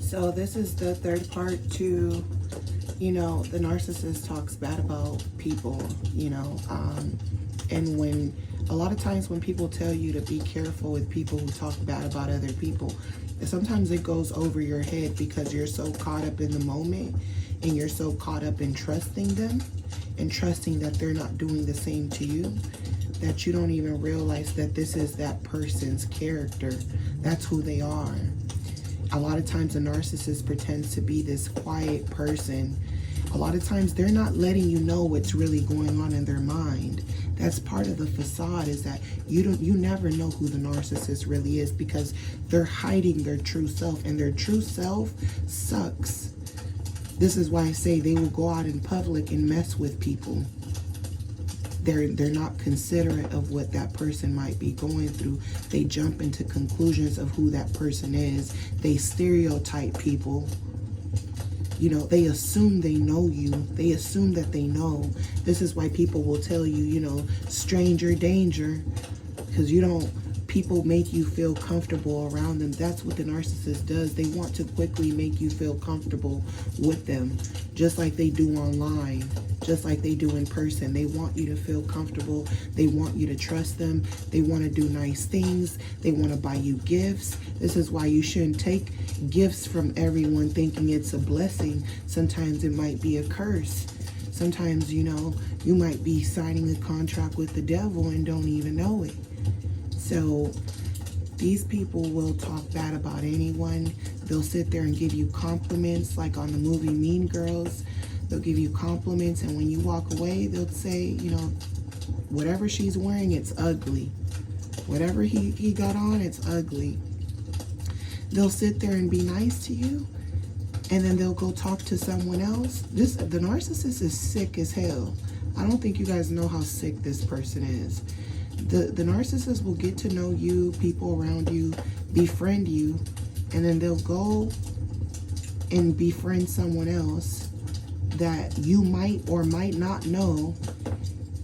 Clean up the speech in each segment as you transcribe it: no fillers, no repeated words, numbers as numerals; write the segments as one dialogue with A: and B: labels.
A: So this is the third part to, the narcissist talks bad about people, and when a lot of times when people tell you to be careful with people who talk bad about other people, sometimes it goes over your head because you're so caught up in the moment and you're so caught up in trusting them and trusting that they're not doing the same to you, that you don't even realize that this is that person's character. That's who they are. A lot of times a narcissist pretends to be this quiet person. A lot of times they're not letting you know what's really going on in their mind. That's part of the facade, is that you never know who the narcissist really is because they're hiding their true self, and their true self sucks. This is why I say they will go out in public and mess with people. They're not considerate of what that person might be going through. They jump into conclusions of who that person is. They stereotype people. They assume they know you. They assume that they know. This is why people will tell you, stranger danger, because people make you feel comfortable around them. That's what the narcissist does. They want to quickly make you feel comfortable with them, just like they do online, just like they do in person. They want you to feel comfortable. They want you to trust them. They want to do nice things. They want to buy you gifts. This is why you shouldn't take gifts from everyone thinking it's a blessing. Sometimes it might be a curse. Sometimes, you might be signing a contract with the devil and don't even know it. So these people will talk bad about anyone. They'll sit there and give you compliments, like on the movie Mean Girls. They'll give you compliments, and when you walk away, they'll say, whatever she's wearing, it's ugly. Whatever he got on, it's ugly. They'll sit there and be nice to you, and then they'll go talk to someone else. The narcissist is sick as hell. I don't think you guys know how sick this person is. The narcissist will get to know you, people around you, befriend you, and then they'll go and befriend someone else that you might or might not know,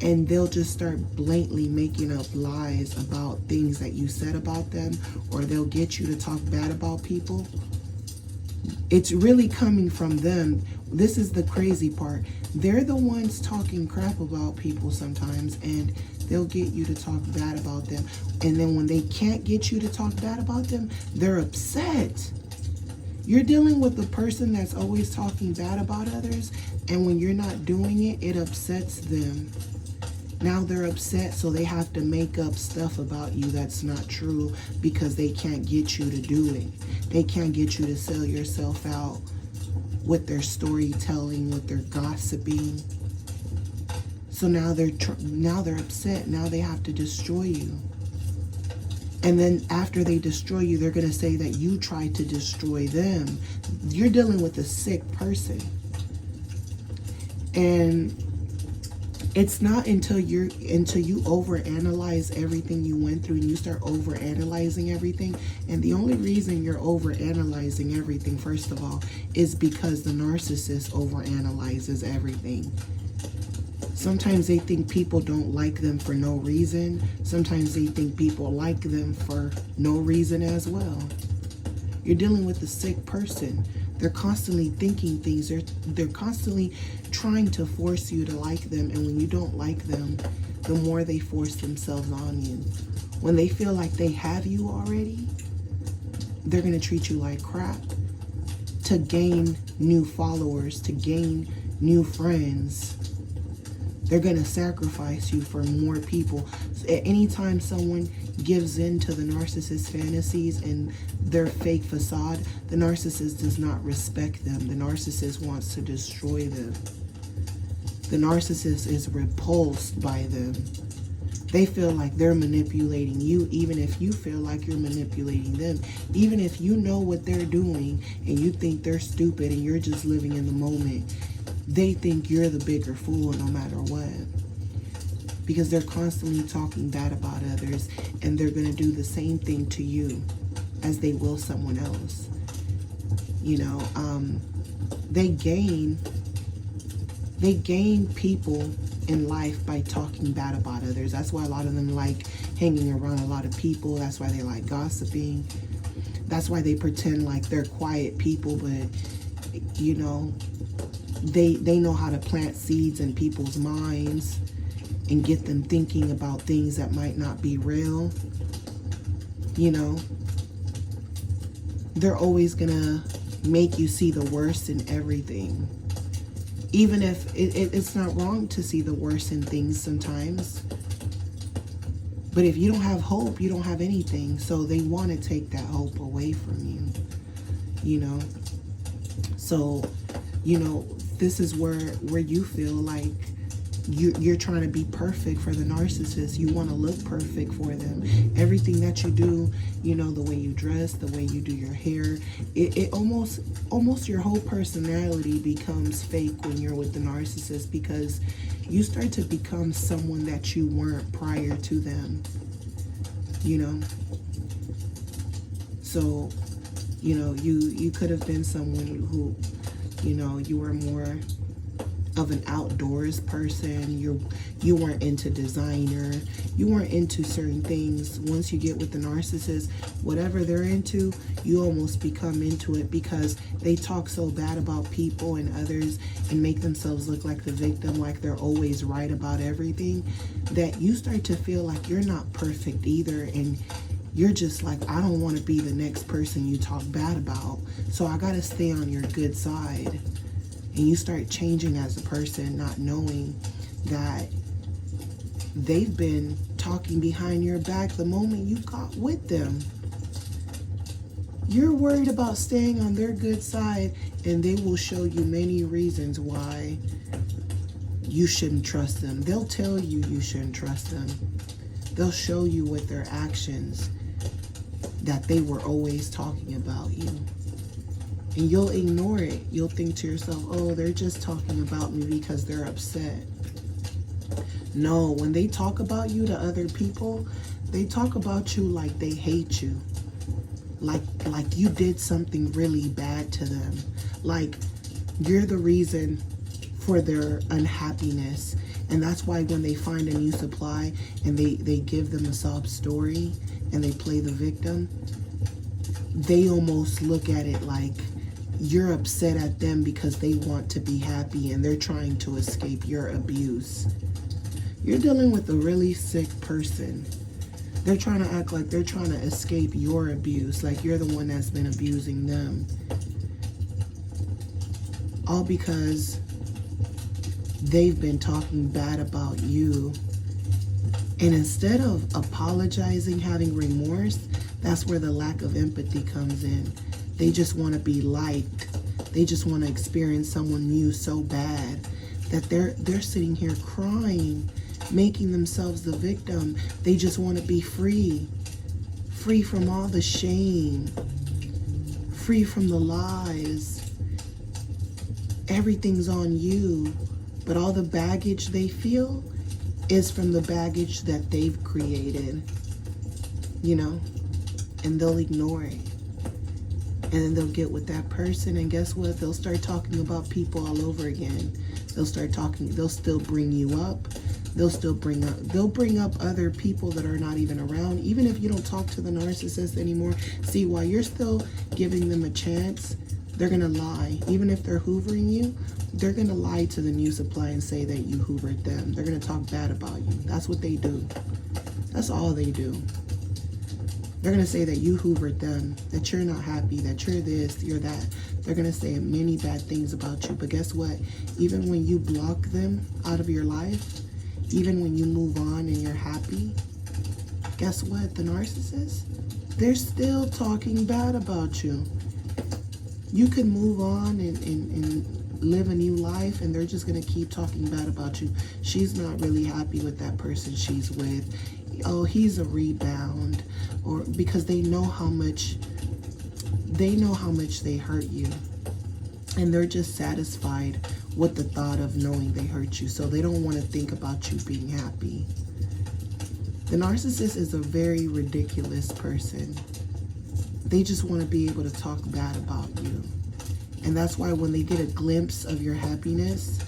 A: and they'll just start blatantly making up lies about things that you said about them, or they'll get you to talk bad about people. It's really coming from them. This is the crazy part. They're the ones talking crap about people sometimes, and they'll get you to talk bad about them. And then when they can't get you to talk bad about them, they're upset. You're dealing with the person that's always talking bad about others, and when you're not doing it, it upsets them. Now they're upset, so they have to make up stuff about you that's not true because they can't get you to do it. They can't get you to sell yourself out with their storytelling, with their gossiping. So now they're upset. Now they have to destroy you. And then after they destroy you, they're going to say that you tried to destroy them. You're dealing with a sick person. And it's not until you overanalyze everything you went through and you start overanalyzing everything. And the only reason you're overanalyzing everything, first of all, is because the narcissist overanalyzes everything. Sometimes they think people don't like them for no reason. Sometimes they think people like them for no reason as well. You're dealing with a sick person. They're constantly thinking things. They're constantly trying to force you to like them. And when you don't like them, the more they force themselves on you. When they feel like they have you already, they're going to treat you like crap to gain new followers, to gain new friends. They're going to sacrifice you for more people. So at any time someone gives in to the narcissist's fantasies and their fake facade, the narcissist does not respect them. The narcissist wants to destroy them. The narcissist is repulsed by them. They feel like they're manipulating you, even if you feel like you're manipulating them. Even if you know what they're doing and you think they're stupid and you're just living in the moment, they think you're the bigger fool no matter what. Because they're constantly talking bad about others, and they're going to do the same thing to you as they will someone else. They gain people in life by talking bad about others. That's why a lot of them like hanging around a lot of people. That's why they like gossiping. That's why they pretend like they're quiet people, but you know, they know how to plant seeds in people's minds and get them thinking about things that might not be real. You know, they're always gonna make you see the worst in everything, even if it's not wrong to see the worst in things sometimes. But if you don't have hope, you don't have anything. So they want to take that hope away from you, you know. So, you know, this is where you feel like you're trying to be perfect for the narcissist. You want to look perfect for them. Everything that you do, you know, the way you dress, the way you do your hair, it almost your whole personality becomes fake when you're with the narcissist, because you start to become someone that you weren't prior to them, you know. So, you know, you could have been someone who, you know, you were more of an outdoors person. You weren't into designer. You weren't into certain things. Once you get with the narcissist, whatever they're into, you almost become into it, because they talk so bad about people and others and make themselves look like the victim, like they're always right about everything, that you start to feel like you're not perfect either. And you're just like, I don't want to be the next person you talk bad about, so I got to stay on your good side. And you start changing as a person, not knowing that they've been talking behind your back the moment you got with them. You're worried about staying on their good side, and they will show you many reasons why you shouldn't trust them. They'll tell you you shouldn't trust them. They'll show you with their actions that they were always talking about you. And you'll ignore it. You'll think to yourself, oh, they're just talking about me because they're upset. No, when they talk about you to other people, they talk about you like they hate you. Like you did something really bad to them. Like you're the reason for their unhappiness. And that's why when they find a new supply and they give them a sob story and they play the victim, they almost look at it like you're upset at them because they want to be happy and they're trying to escape your abuse. You're dealing with a really sick person. They're trying to act like they're trying to escape your abuse, like you're the one that's been abusing them. All because they've been talking bad about you. And instead of apologizing, having remorse, that's where the lack of empathy comes in. They just want to be liked. They just want to experience someone new so bad that they're sitting here crying, making themselves the victim. They just want to be free. Free from all the shame. Free from the lies. Everything's on you. But all the baggage they feel is from the baggage that they've created. You know? And they'll ignore it. And then they'll get with that person, and guess what? They'll start talking about people all over again. They'll start talking, they'll still bring you up. They'll bring up other people that are not even around. Even if you don't talk to the narcissist anymore, see, while you're still giving them a chance, they're gonna lie. Even if they're hoovering you, they're gonna lie to the new supply and say that you hoovered them. They're gonna talk bad about you. That's what they do. That's all they do. They're going to say that you hoovered them, that you're not happy, that you're this, you're that. They're going to say many bad things about you. But guess what? Even when you block them out of your life, even when you move on and you're happy, guess what? The narcissist, they're still talking bad about you. You could move on and live a new life, and they're just going to keep talking bad about you. She's not really happy with that person she's with. Oh, he's a rebound. Or because they know how much they hurt you, and they're just satisfied with the thought of knowing they hurt you, so they don't want to think about you being happy. The narcissist is a very ridiculous person. They just want to be able to talk bad about you, and that's why when they get a glimpse of your happiness,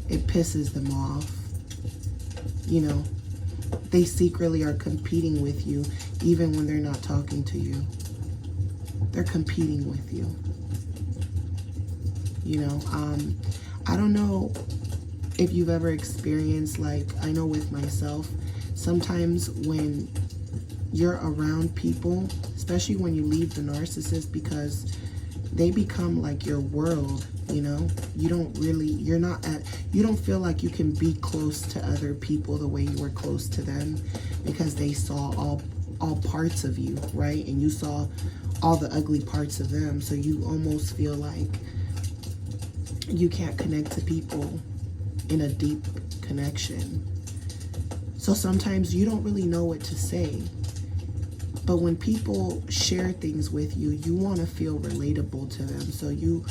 A: it pisses them off. You know, they secretly are competing with you even when they're not talking to you. they're competing with you. You know, I don't know if you've ever experienced, like, I know with myself, sometimes when you're around people, especially when you leave the narcissist, because they become like your world, you know, you don't feel like you can be close to other people the way you were close to them, because they saw all parts of you, right? And you saw all the ugly parts of them. So you almost feel like you can't connect to people in a deep connection. So sometimes you don't really know what to say. But when people share things with you, you want to feel relatable to them. So you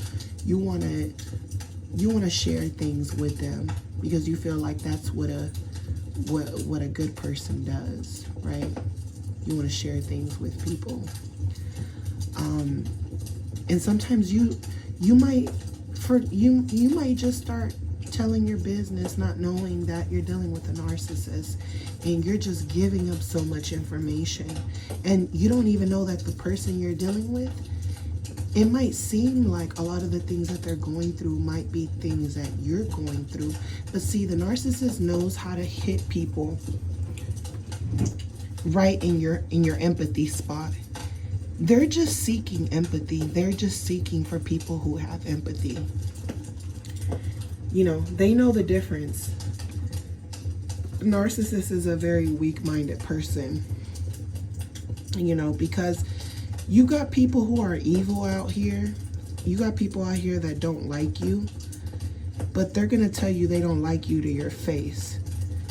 A: want to share things with them, because you feel like that's what a good person does, right? You want to share things with people. And sometimes you might just start telling your business, not knowing that you're dealing with a narcissist, and you're just giving up so much information, and you don't even know that the person you're dealing with, it might seem like a lot of the things that they're going through might be things that you're going through. But see, the narcissist knows how to hit people right in your empathy spot. They're just seeking empathy. They're just seeking for people who have empathy. You know, they know the difference. Narcissist is a very weak-minded person, you know, because you got people who are evil out here. You got people out here that don't like you, but they're going to tell you they don't like you to your face.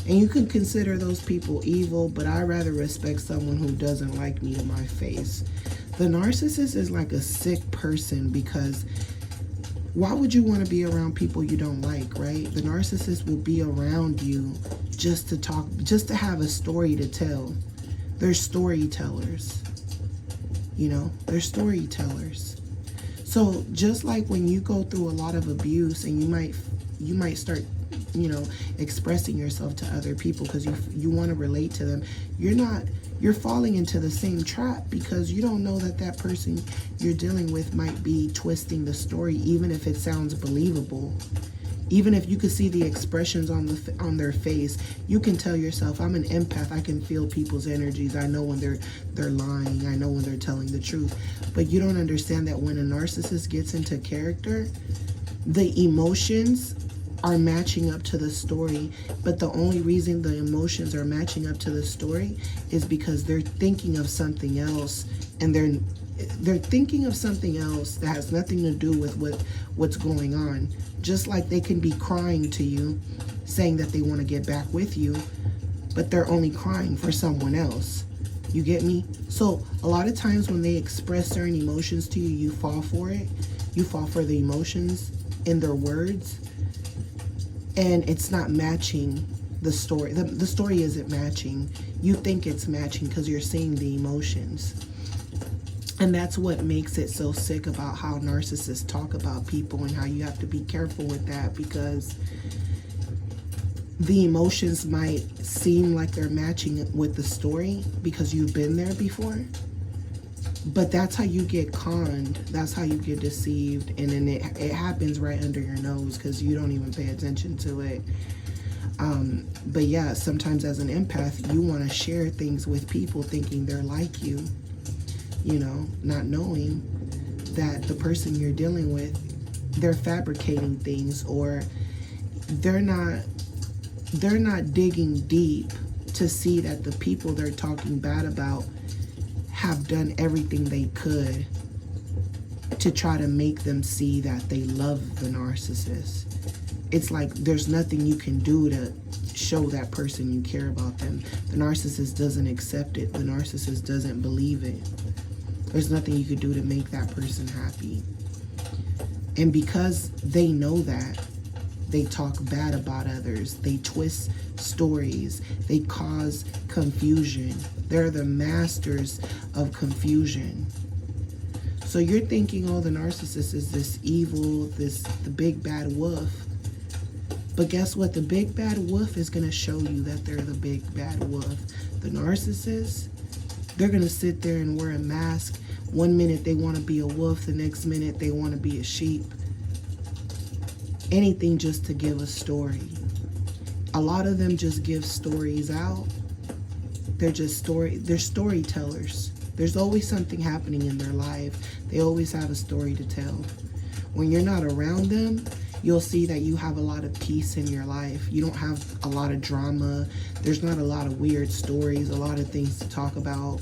A: And you can consider those people evil, but I rather respect someone who doesn't like me to my face. The narcissist is like a sick person, because why would you want to be around people you don't like, right? The narcissist will be around you just to talk, just to have a story to tell. They're storytellers. You know, they're storytellers. So just like when you go through a lot of abuse, and you might start, you know, expressing yourself to other people because you want to relate to them, you're falling into the same trap, because you don't know that that person you're dealing with might be twisting the story, even if it sounds believable. Even if you could see the expressions on their face, you can tell yourself, I'm an empath. I can feel people's energies. I know when they're lying. I know when they're telling the truth. But you don't understand that when a narcissist gets into character, the emotions are matching up to the story. But the only reason the emotions are matching up to the story is because they're thinking of something else, and they're thinking of something else that has nothing to do with what's going on. Just like they can be crying to you, saying that they want to get back with you, but they're only crying for someone else. You get me? So a lot of times when they express certain emotions to you, you fall for it. You fall for the emotions in their words, and it's not matching the story. The story isn't matching. You think it's matching because you're seeing the emotions. And that's what makes it so sick about how narcissists talk about people, and how you have to be careful with that, because the emotions might seem like they're matching with the story because you've been there before. But that's how you get conned. That's how you get deceived. And then it happens right under your nose because you don't even pay attention to it. But yeah, sometimes as an empath, you want to share things with people thinking they're like you. You know, not knowing that the person you're dealing with, they're fabricating things, or they're not digging deep to see that the people they're talking bad about have done everything they could to try to make them see that they love the narcissist. It's like there's nothing you can do to show that person you care about them. The narcissist doesn't accept it. The narcissist doesn't believe it. There's nothing you could do to make that person happy. And because they know that, they talk bad about others. They twist stories. They cause confusion. They're the masters of confusion. So you're thinking, oh, the narcissist is this evil, the big bad wolf. But guess what? The big bad wolf is going to show you that they're the big bad wolf. The narcissist, they're going to sit there and wear a mask One minute they want to be a wolf, the next minute they want to be a sheep. Anything just to give a story. A lot of them just give stories out. They're storytellers. There's always something happening in their life. They always have a story to tell. When you're not around them, you'll see that you have a lot of peace in your life. You don't have a lot of drama. There's not a lot of weird stories, a lot of things to talk about,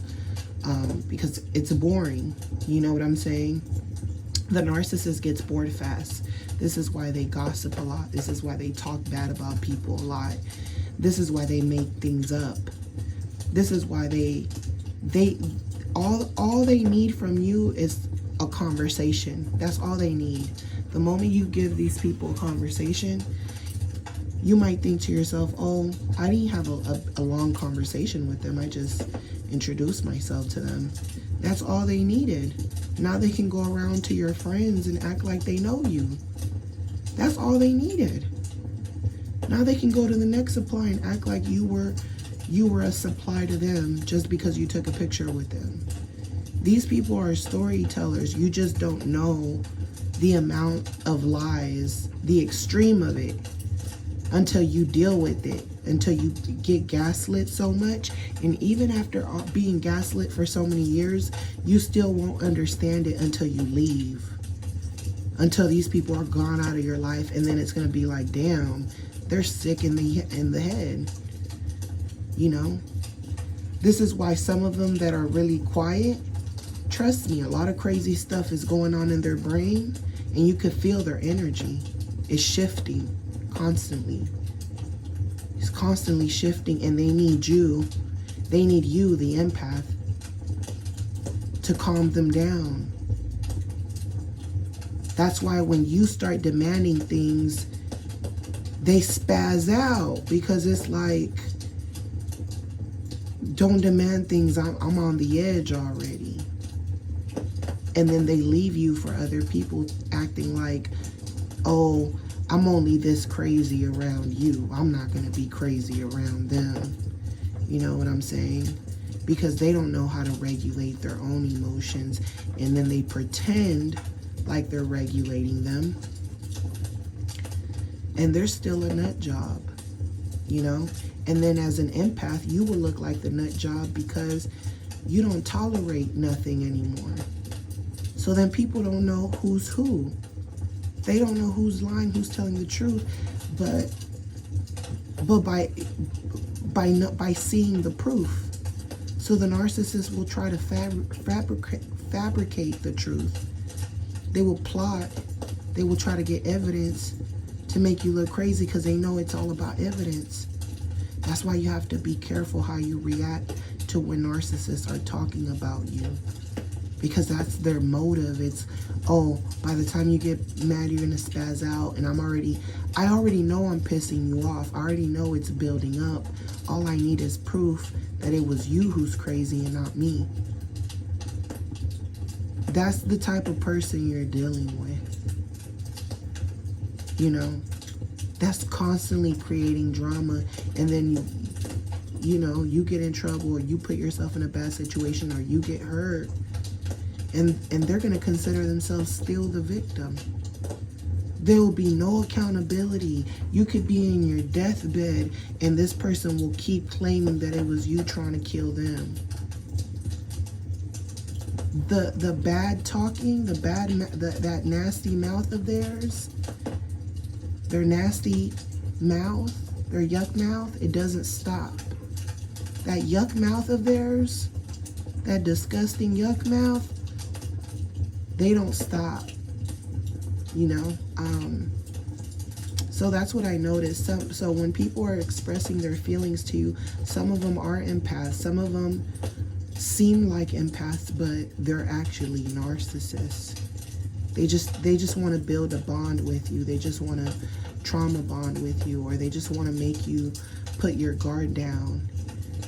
A: because it's boring. You know what I'm saying? The narcissist gets bored fast. This is why they gossip a lot. This is why they talk bad about people a lot. This is why they make things up. This is why all they need from you is a conversation. That's all they need. The moment you give these people a conversation, you might think to yourself, oh, I didn't have a long conversation with them. I just introduced myself to them. That's all they needed. Now they can go around to your friends and act like they know you. That's all they needed. Now they can go to the next supply and act like you were a supply to them just because you took a picture with them. These people are storytellers. You just don't know the amount of lies, the extreme of it, until you deal with it, until you get gaslit so much. And even after being gaslit for so many years, you still won't understand it until you leave, until these people are gone out of your life. And then it's going to be like, damn, they're sick in the head. You know, this is why some of them that are really quiet, trust me, a lot of crazy stuff is going on in their brain, and you could feel their energy is shifting constantly. It's constantly shifting, and they need you, the empath, to calm them down. That's why when you start demanding things, they spaz out, because it's like, don't demand things, I'm on the edge already. And then they leave you for other people acting like, oh, I'm only this crazy around you. I'm not going to be crazy around them. You know what I'm saying? Because they don't know how to regulate their own emotions. And then they pretend like they're regulating them. And they're still a nut job, you know? And then as an empath, you will look like the nut job because you don't tolerate nothing anymore. So then people don't know who's who. They don't know who's lying, who's telling the truth. But by seeing the proof. So the narcissist will try to fabricate the truth. They will plot. They will try to get evidence to make you look crazy because they know it's all about evidence. That's why you have to be careful how you react to when narcissists are talking about you. Because that's their motive. It's, oh, by the time you get mad, you're going to spaz out. And I already know I'm pissing you off. I already know it's building up. All I need is proof that it was you who's crazy and not me. That's the type of person you're dealing with. You know, that's constantly creating drama. And then you get in trouble, or you put yourself in a bad situation, or you get hurt. And they're going to consider themselves still the victim. There will be no accountability. You could be in your deathbed and this person will keep claiming that it was you trying to kill them. The bad talking, that nasty mouth of theirs, their nasty mouth, their yuck mouth, it doesn't stop. That yuck mouth of theirs, that disgusting yuck mouth, they don't stop, you know. So that's what I noticed. So when people are expressing their feelings to you, some of them are empaths. Some of them seem like empaths, but they're actually narcissists. They just want to build a bond with you. They just want to trauma bond with you, or they just want to make you put your guard down.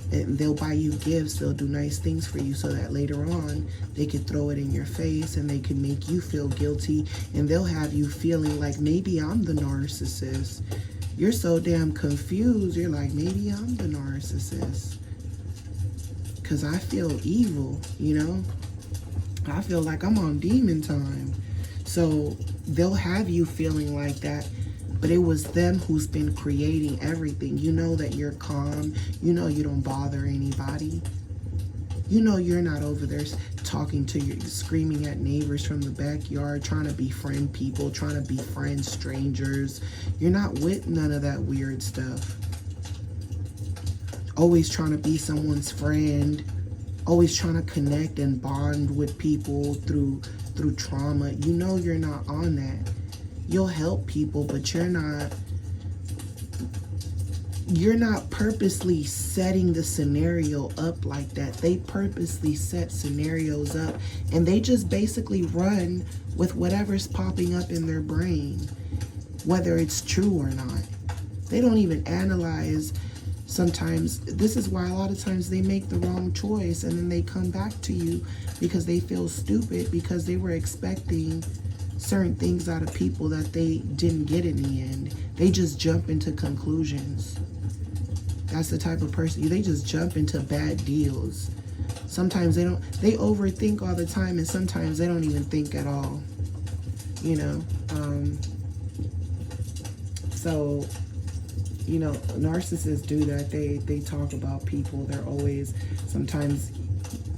A: And they'll buy you gifts, they'll do nice things for you so that later on they could throw it in your face and they can make you feel guilty, and they'll have you feeling like, maybe I'm the narcissist. You're so damn confused. You're like, maybe I'm the narcissist because I feel evil, you know? I feel like I'm on demon time. So they'll have you feeling like that, but it was them who's been creating everything. You know that you're calm. You know you don't bother anybody. You know you're not over there talking to you, screaming at neighbors from the backyard, trying to befriend people, trying to befriend strangers. You're not with none of that weird stuff. Always trying to be someone's friend. Always trying to connect and bond with people through trauma. You know you're not on that. You'll help people, but you're not purposely setting the scenario up like that. They purposely set scenarios up, and they just basically run with whatever's popping up in their brain, whether it's true or not. They don't even analyze. Sometimes this is why a lot of times they make the wrong choice, and then they come back to you because they feel stupid, because they were expecting certain things out of people that they didn't get in the end. They just jump into conclusions. That's the type of person. They just jump into bad deals. Sometimes they overthink all the time, and sometimes they don't even think at all. You know, so, you know, narcissists do that. They talk about people. They're always, sometimes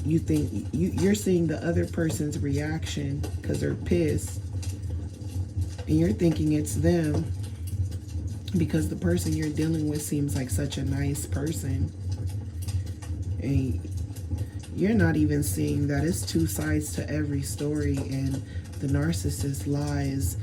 A: you think you're seeing the other person's reaction because they're pissed, and you're thinking it's them because the person you're dealing with seems like such a nice person, and you're not even seeing that it's two sides to every story, and the narcissist lies